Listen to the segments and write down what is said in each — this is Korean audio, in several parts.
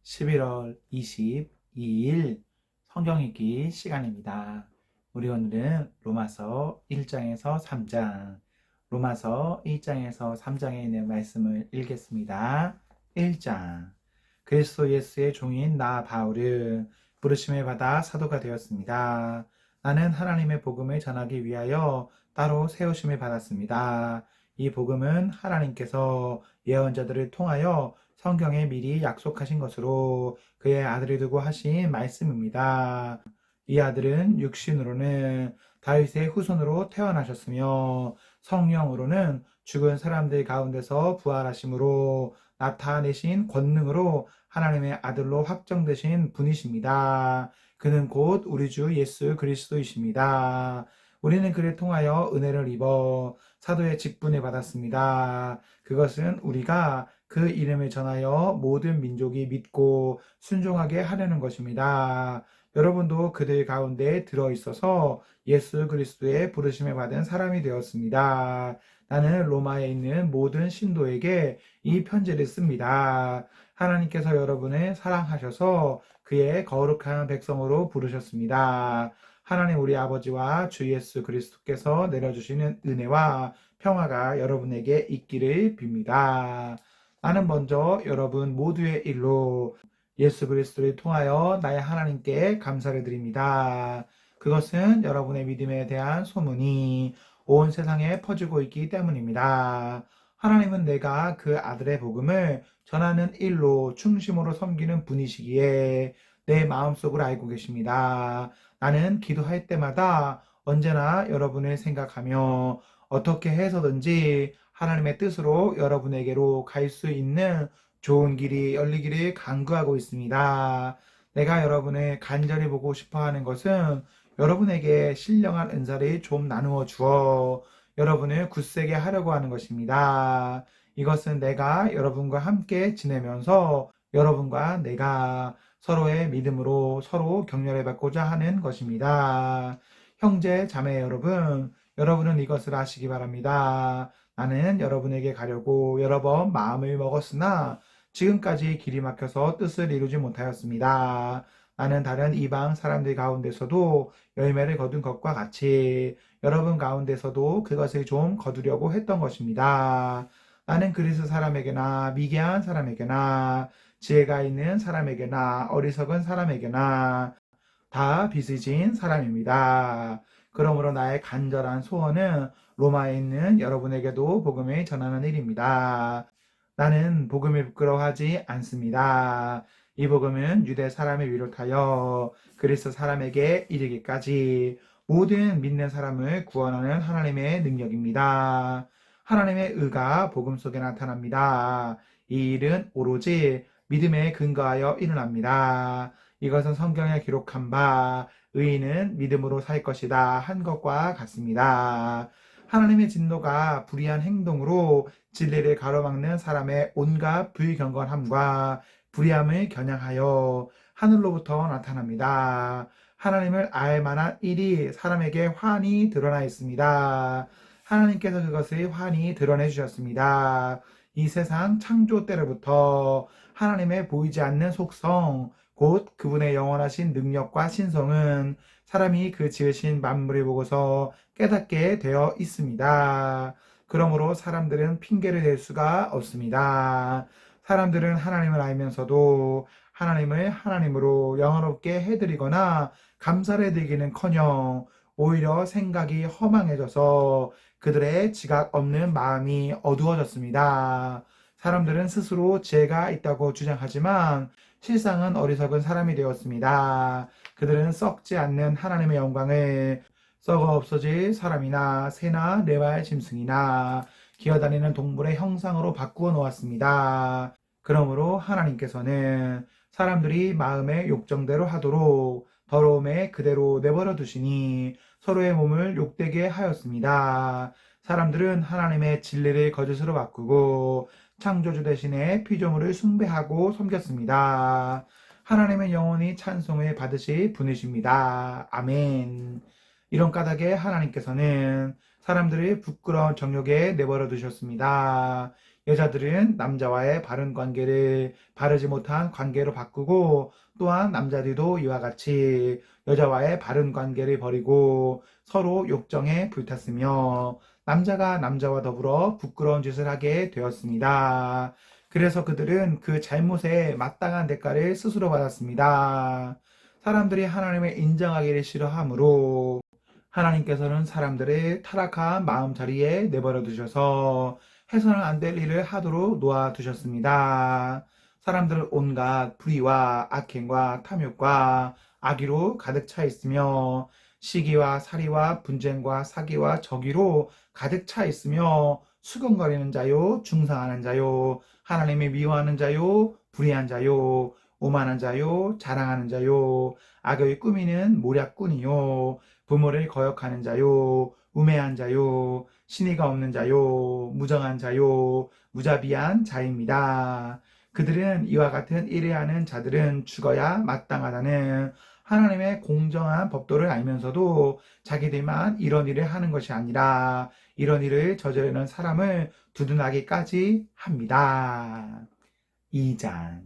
11월 22일 성경 읽기 시간입니다. 우리 오늘은 로마서 1장에서 3장, 로마서 1장에서 3장에 있는 말씀을 읽겠습니다. 1장. 그리스도 예수의 종인 나 바울은 부르심을 받아 사도가 되었습니다. 나는 하나님의 복음을 전하기 위하여 따로 세우심을 받았습니다. 이 복음은 하나님께서 예언자들을 통하여 성경에 미리 약속하신 것으로 그의 아들을 두고 하신 말씀입니다. 이 아들은 육신으로는 다윗의 후손으로 태어나셨으며 성령으로는 죽은 사람들 가운데서 부활하심으로 나타내신 권능으로 하나님의 아들로 확정되신 분이십니다. 그는 곧 우리 주 예수 그리스도이십니다. 우리는 그를 통하여 은혜를 입어 사도의 직분을 받았습니다. 그것은 우리가 그 이름을 전하여 모든 민족이 믿고 순종하게 하려는 것입니다. 여러분도 그들 가운데 들어있어서 예수 그리스도의 부르심을 받은 사람이 되었습니다. 나는 로마에 있는 모든 신도에게 이 편지를 씁니다. 하나님께서 여러분을 사랑하셔서 그의 거룩한 백성으로 부르셨습니다. 하나님 우리 아버지와 주 예수 그리스도께서 내려주시는 은혜와 평화가 여러분에게 있기를 빕니다. 나는 먼저 여러분 모두의 일로 예수 그리스도를 통하여 나의 하나님께 감사를 드립니다. 그것은 여러분의 믿음에 대한 소문이 온 세상에 퍼지고 있기 때문입니다. 하나님은 내가 그 아들의 복음을 전하는 일로 충심으로 섬기는 분이시기에 내 마음속을 알고 계십니다. 나는 기도할 때마다 언제나 여러분을 생각하며 어떻게 해서든지 하나님의 뜻으로 여러분에게로 갈 수 있는 좋은 길이 열리기를 간구하고 있습니다. 내가 여러분을 간절히 보고 싶어 하는 것은 여러분에게 신령한 은사를 좀 나누어 주어 여러분을 굳세게 하려고 하는 것입니다. 이것은 내가 여러분과 함께 지내면서 여러분과 내가 서로의 믿음으로 서로 격려를 받고자 하는 것입니다. 형제, 자매 여러분, 여러분은 이것을 아시기 바랍니다. 나는 여러분에게 가려고 여러 번 마음을 먹었으나 지금까지 길이 막혀서 뜻을 이루지 못하였습니다. 나는 다른 이방 사람들 가운데서도 열매를 거둔 것과 같이 여러분 가운데서도 그것을 좀 거두려고 했던 것입니다. 나는 그리스 사람에게나 미개한 사람에게나 지혜가 있는 사람에게나 어리석은 사람에게나 다 빚을 사람입니다. 그러므로 나의 간절한 소원은 로마에 있는 여러분에게도 복음을 전하는 일입니다. 나는 복음을 부끄러워하지 않습니다. 이 복음은 유대 사람을 비롯하여 그리스도 사람에게 이르기까지 모든 믿는 사람을 구원하는 하나님의 능력입니다. 하나님의 의가 복음 속에 나타납니다. 이 일은 오로지 믿음에 근거하여 일어납니다. 이것은 성경에 기록한 바 의인은 믿음으로 살 것이다 한 것과 같습니다. 하나님의 진노가 불의한 행동으로 진리를 가로막는 사람의 온갖 불경건함과 불의함을 겨냥하여 하늘로부터 나타납니다. 하나님을 알 만한 일이 사람에게 환히 드러나 있습니다. 하나님께서 그것을 환히 드러내 주셨습니다. 이 세상 창조 때로부터 하나님의 보이지 않는 속성, 곧 그분의 영원하신 능력과 신성은 사람이 그 지으신 만물을 보고서 깨닫게 되어 있습니다. 그러므로 사람들은 핑계를 댈 수가 없습니다. 사람들은 하나님을 알면서도 하나님을 하나님으로 영원롭게 해드리거나 감사를 해드리기는커녕 오히려 생각이 허망해져서 그들의 지각 없는 마음이 어두워졌습니다. 사람들은 스스로 지혜가 있다고 주장하지만 실상은 어리석은 사람이 되었습니다. 그들은 썩지 않는 하나님의 영광을 썩어 없어질 사람이나 새나 네발 짐승이나 기어다니는 동물의 형상으로 바꾸어 놓았습니다. 그러므로 하나님께서는 사람들이 마음의 욕정대로 하도록 더러움에 그대로 내버려 두시니 서로의 몸을 욕되게 하였습니다. 사람들은 하나님의 진리를 거짓으로 바꾸고 창조주 대신에 피조물을 숭배하고 섬겼습니다. 하나님은 영원히 찬송을 받으실 분이십니다. 아멘. 이런 까닭에 하나님께서는 사람들을 부끄러운 정욕에 내버려 두셨습니다. 여자들은 남자와의 바른 관계를 바르지 못한 관계로 바꾸고, 또한 남자들도 이와 같이 여자와의 바른 관계를 버리고 서로 욕정에 불탔으며 남자가 남자와 더불어 부끄러운 짓을 하게 되었습니다. 그래서 그들은 그 잘못에 마땅한 대가를 스스로 받았습니다. 사람들이 하나님을 인정하기를 싫어하므로 하나님께서는 사람들을 타락한 마음자리에 내버려 두셔서 해서는 안 될 일을 하도록 놓아두셨습니다. 사람들은 온갖 불의와 악행과 탐욕과 악의로 가득 차 있으며 시기와 살이와 분쟁과 사기와 저기로 가득 차 있으며 수근거리는 자요, 중상하는 자요, 하나님을 미워하는 자요, 불의한 자요, 오만한 자요, 자랑하는 자요, 악을 꾸미는 모략꾼이요, 부모를 거역하는 자요, 우매한 자요, 신의가 없는 자요, 무정한 자요, 무자비한 자입니다. 그들은 이와 같은 일을 하는 자들은 죽어야 마땅하다는 하나님의 공정한 법도를 알면서도 자기들만 이런 일을 하는 것이 아니라 이런 일을 저지르는 사람을 두둔하기까지 합니다. 2장.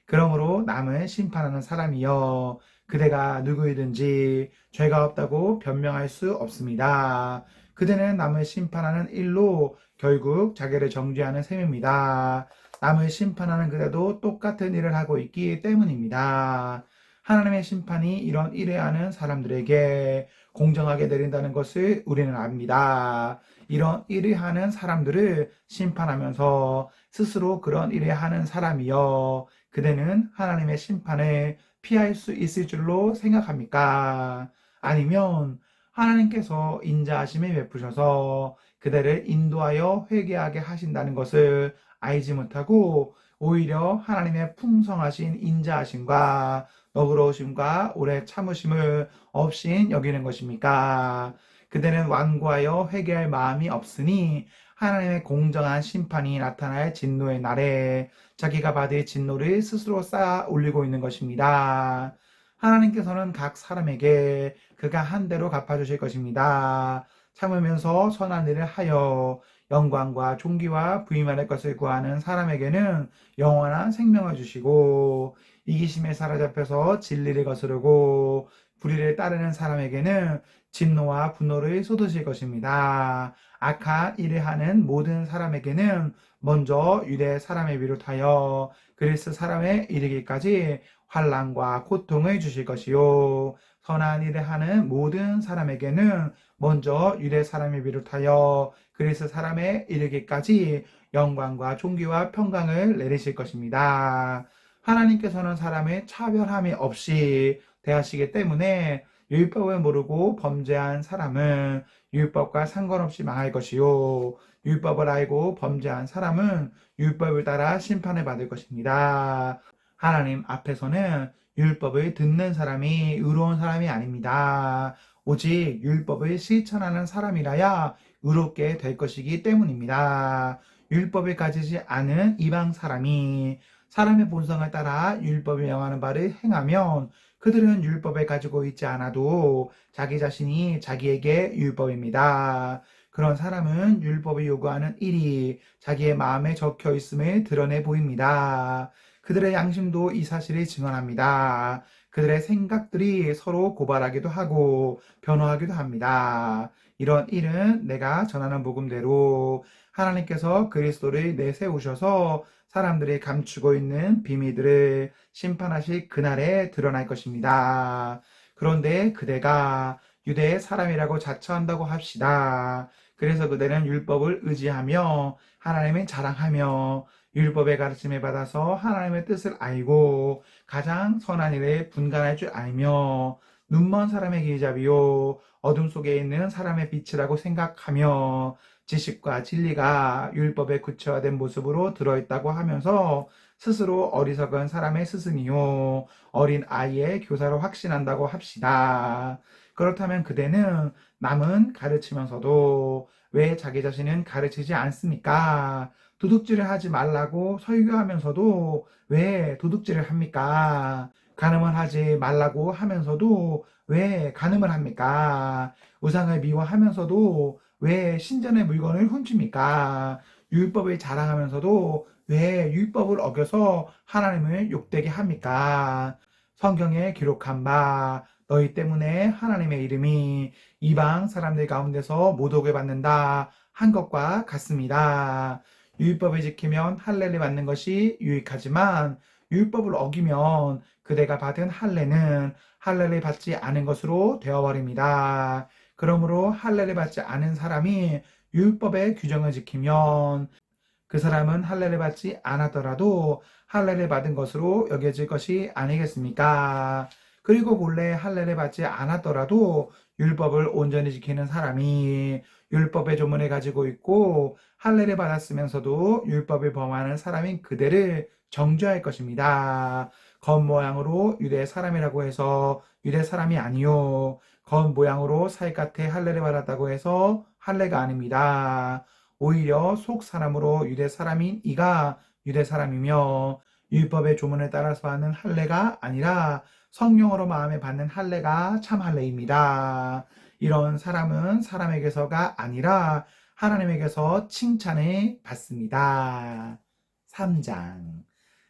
그러므로 남을 심판하는 사람이여 그대가 누구이든지 죄가 없다고 변명할 수 없습니다. 그대는 남을 심판하는 일로 결국 자기를 정죄하는 셈입니다. 남을 심판하는 그대도 똑같은 일을 하고 있기 때문입니다. 하나님의 심판이 이런 일을 하는 사람들에게 공정하게 내린다는 것을 우리는 압니다. 이런 일을 하는 사람들을 심판하면서 스스로 그런 일을 하는 사람이여 그대는 하나님의 심판을 피할 수 있을 줄로 생각합니까? 아니면 하나님께서 인자하심을 베푸셔서 그대를 인도하여 회개하게 하신다는 것을 알지 못하고 오히려 하나님의 풍성하신 인자하심과 너그러우심과 오래 참으심을 없인 여기는 것입니까? 그대는 완고하여 회개할 마음이 없으니 하나님의 공정한 심판이 나타날 진노의 날에 자기가 받을 진노를 스스로 쌓아 올리고 있는 것입니다. 하나님께서는 각 사람에게 그가 한 대로 갚아주실 것입니다. 참으면서 선한 일을 하여 영광과 존귀와 부임할 것을 구하는 사람에게는 영원한 생명을 주시고 이기심에 사로잡혀서 진리를 거스르고 불의를 따르는 사람에게는 진노와 분노를 쏟으실 것입니다. 악한 일을 하는 모든 사람에게는 먼저 유대 사람에 비롯하여 그리스 사람에 이르기까지 환난과 고통을 주실 것이요 선한 일을 하는 모든 사람에게는 먼저 유대 사람에 비롯하여 그리스 사람에 이르기까지 영광과 존귀와 평강을 내리실 것입니다. 하나님께서는 사람의 차별함이 없이 대하시기 때문에 율법을 모르고 범죄한 사람은 율법과 상관없이 망할 것이요 율법을 알고 범죄한 사람은 율법을 따라 심판을 받을 것입니다. 하나님 앞에서는 율법을 듣는 사람이 의로운 사람이 아닙니다. 오직 율법을 실천하는 사람이라야 의롭게 될 것이기 때문입니다. 율법을 가지지 않은 이방 사람이 사람의 본성을 따라 율법이 명하는 바를 행하면 그들은 율법을 가지고 있지 않아도 자기 자신이 자기에게 율법입니다. 그런 사람은 율법이 요구하는 일이 자기의 마음에 적혀 있음을 드러내 보입니다. 그들의 양심도 이 사실을 증언합니다. 그들의 생각들이 서로 고발하기도 하고 변화하기도 합니다. 이런 일은 내가 전하는 복음대로 하나님께서 그리스도를 내세우셔서 사람들이 감추고 있는 비밀들을 심판하실 그날에 드러날 것입니다. 그런데 그대가 유대의 사람이라고 자처한다고 합시다. 그래서 그대는 율법을 의지하며 하나님을 자랑하며 율법의 가르침을 받아서 하나님의 뜻을 알고 가장 선한 일에 분간할 줄 알며 눈먼 사람의 길잡이요 어둠 속에 있는 사람의 빛이라고 생각하며 지식과 진리가 율법에 구체화된 모습으로 들어있다고 하면서 스스로 어리석은 사람의 스승이요 어린 아이의 교사로 확신한다고 합시다. 그렇다면 그대는 남은 가르치면서도 왜 자기 자신은 가르치지 않습니까? 도둑질을 하지 말라고 설교하면서도 왜 도둑질을 합니까? 간음을 하지 말라고 하면서도 왜 간음을 합니까? 우상을 미워하면서도 왜 신전의 물건을 훔칩니까? 율법을 자랑하면서도 왜 율법을 어겨서 하나님을 욕되게 합니까? 성경에 기록한 바 너희 때문에 하나님의 이름이 이방 사람들 가운데서 모독을 받는다 한 것과 같습니다. 율법을 지키면 할례를 받는 것이 유익하지만 율법을 어기면 그대가 받은 할례는 할례를 받지 않은 것으로 되어버립니다. 그러므로 할례를 받지 않은 사람이 율법의 규정을 지키면 그 사람은 할례를 받지 않았더라도 할례를 받은 것으로 여겨질 것이 아니겠습니까? 그리고 본래 할례를 받지 않았더라도 율법을 온전히 지키는 사람이 율법의 조문을 가지고 있고 할례를 받았으면서도 율법을 범하는 사람인 그대를 정죄할 것입니다. 겉모양으로 유대 사람이라고 해서 유대 사람이 아니요. 겉모양으로 사익같이 할례를 받았다고 해서 할례가 아닙니다. 오히려 속 사람으로 유대 사람인 이가 유대 사람이며 율법의 조문을 따라서 하는 할례가 아니라 성령으로 마음에 받는 할례가 참 할례입니다. 이런 사람은 사람에게서가 아니라 하나님에게서 칭찬을 받습니다. 3장.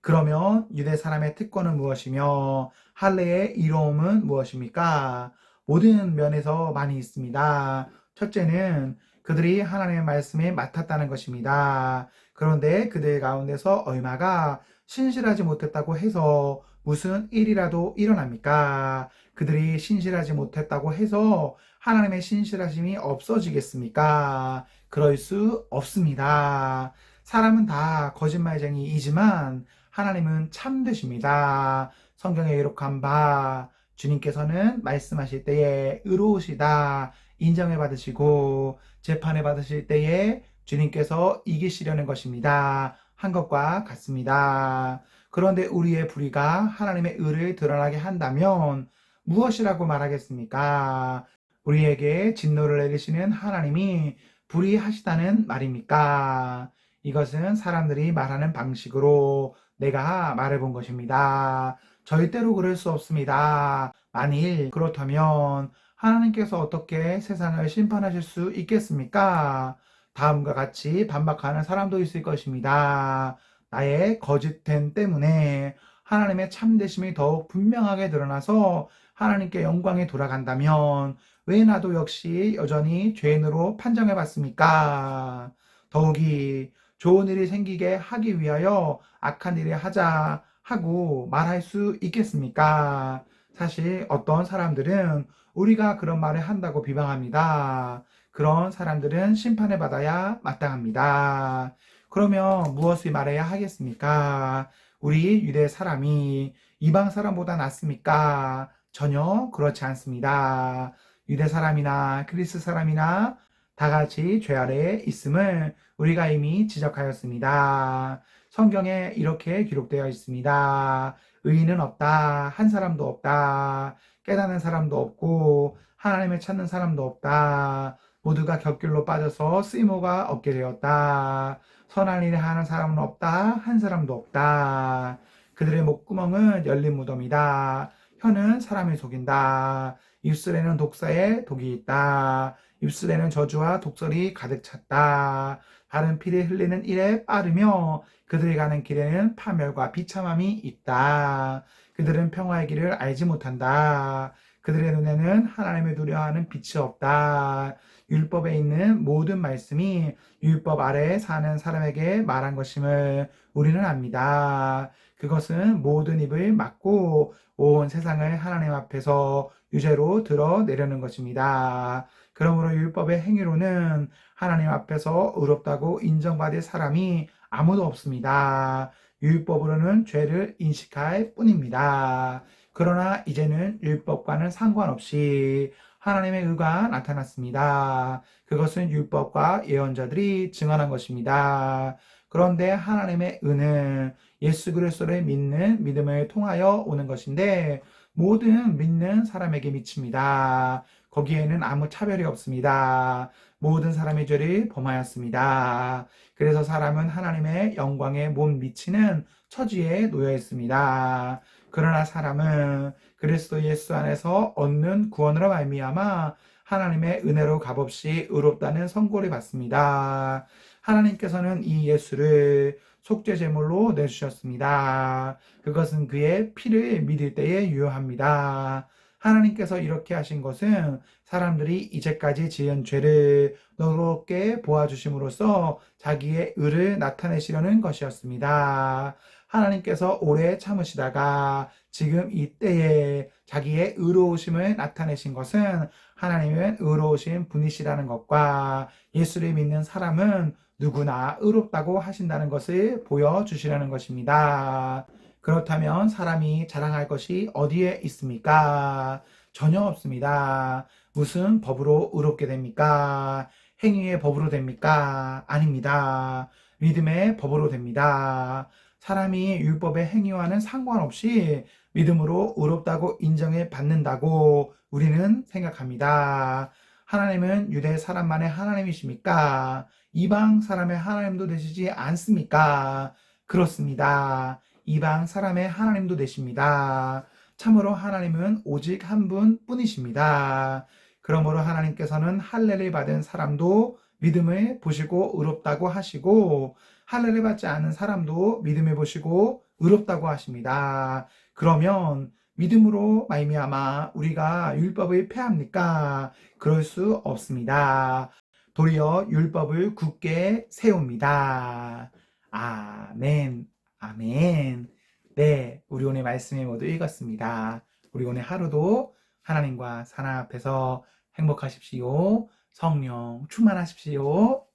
그러면 유대 사람의 특권은 무엇이며 할례의 이로움은 무엇입니까? 모든 면에서 많이 있습니다. 첫째는 그들이 하나님의 말씀에 맡았다는 것입니다. 그런데 그들 가운데서 얼마가 신실하지 못했다고 해서 무슨 일이라도 일어납니까? 그들이 신실하지 못했다고 해서 하나님의 신실하심이 없어지겠습니까? 그럴 수 없습니다. 사람은 다 거짓말쟁이이지만 하나님은 참되십니다. 성경에 기록한 바 주님께서는 말씀하실 때에 의로우시다 인정을 받으시고 재판을 받으실 때에 주님께서 이기시려는 것입니다. 한 것과 같습니다. 그런데 우리의 불의가 하나님의 의를 드러나게 한다면 무엇이라고 말하겠습니까? 우리에게 진노를 내리시는 하나님이 불의하시다는 말입니까? 이것은 사람들이 말하는 방식으로 내가 말해본 것입니다. 절대로 그럴 수 없습니다. 만일 그렇다면 하나님께서 어떻게 세상을 심판하실 수 있겠습니까? 다음과 같이 반박하는 사람도 있을 것입니다. 나의 거짓됨 때문에 하나님의 참되심이 더욱 분명하게 드러나서 하나님께 영광이 돌아간다면 왜 나도 역시 여전히 죄인으로 판정해 봤습니까? 더욱이 좋은 일이 생기게 하기 위하여 악한 일을 하자 하고 말할 수 있겠습니까? 사실 어떤 사람들은 우리가 그런 말을 한다고 비방합니다. 그런 사람들은 심판을 받아야 마땅합니다. 그러면 무엇을 말해야 하겠습니까? 우리 유대 사람이 이방 사람보다 낫습니까? 전혀 그렇지 않습니다. 유대 사람이나 그리스 사람이나 다 같이 죄 아래에 있음을 우리가 이미 지적하였습니다. 성경에 이렇게 기록되어 있습니다. 의인은 없다. 한 사람도 없다. 깨닫는 사람도 없고 하나님을 찾는 사람도 없다. 모두가 곁길로 빠져서 쓸모가 없게 되었다. 선한 일을 하는 사람은 없다. 한 사람도 없다. 그들의 목구멍은 열린 무덤이다. 혀는 사람을 속인다. 입술에는 독사의 독이 있다. 입술에는 저주와 독설이 가득 찼다. 바른 피를 흘리는 일에 빠르며 그들이 가는 길에는 파멸과 비참함이 있다. 그들은 평화의 길을 알지 못한다. 그들의 눈에는 하나님을 두려워하는 빛이 없다. 율법에 있는 모든 말씀이 율법 아래에 사는 사람에게 말한 것임을 우리는 압니다. 그것은 모든 입을 막고 온 세상을 하나님 앞에서 유죄로 드러내려는 것입니다. 그러므로 율법의 행위로는 하나님 앞에서 의롭다고 인정받을 사람이 아무도 없습니다. 율법으로는 죄를 인식할 뿐입니다. 그러나 이제는 율법과는 상관없이 하나님의 의가 나타났습니다. 그것은 율법과 예언자들이 증언한 것입니다. 그런데 하나님의 의는 예수 그리스도를 믿는 믿음을 통하여 오는 것인데 모든 믿는 사람에게 미칩니다. 거기에는 아무 차별이 없습니다. 모든 사람의 죄를 범하였습니다. 그래서 사람은 하나님의 영광에 못 미치는 처지에 놓여 있습니다. 그러나 사람은 그리스도 예수 안에서 얻는 구원으로 말미암아 하나님의 은혜로 값없이 의롭다는 선고를 받습니다. 하나님께서는 이 예수를 속죄제물로 내주셨습니다. 그것은 그의 피를 믿을 때에 유효합니다. 하나님께서 이렇게 하신 것은 사람들이 이제까지 지은 죄를 너그럽게 보아주심으로써 자기의 의를 나타내시려는 것이었습니다. 하나님께서 오래 참으시다가 지금 이때에 자기의 의로우심을 나타내신 것은 하나님은 의로우신 분이시라는 것과 예수를 믿는 사람은 누구나 의롭다고 하신다는 것을 보여주시려는 것입니다. 그렇다면 사람이 자랑할 것이 어디에 있습니까? 전혀 없습니다. 무슨 법으로 의롭게 됩니까? 행위의 법으로 됩니까? 아닙니다. 믿음의 법으로 됩니다. 사람이 율법의 행위와는 상관없이 믿음으로 의롭다고 인정을 받는다고 우리는 생각합니다. 하나님은 유대 사람만의 하나님이십니까? 이방 사람의 하나님도 되시지 않습니까? 그렇습니다. 이방 사람의 하나님도 되십니다. 참으로 하나님은 오직 한 분 뿐이십니다. 그러므로 하나님께서는 할례를 받은 사람도 믿음을 보시고 의롭다고 하시고 할례를 받지 않은 사람도 믿음을 보시고 의롭다고 하십니다. 그러면 믿음으로 말미암아 우리가 율법을 폐합니까? 그럴 수 없습니다. 도리어 율법을 굳게 세웁니다. 아멘, 아멘. 네, 우리 오늘 말씀을 모두 읽었습니다. 우리 오늘 하루도 하나님과 사랑 앞에서 행복하십시오. 성령 충만하십시오.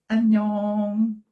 안녕.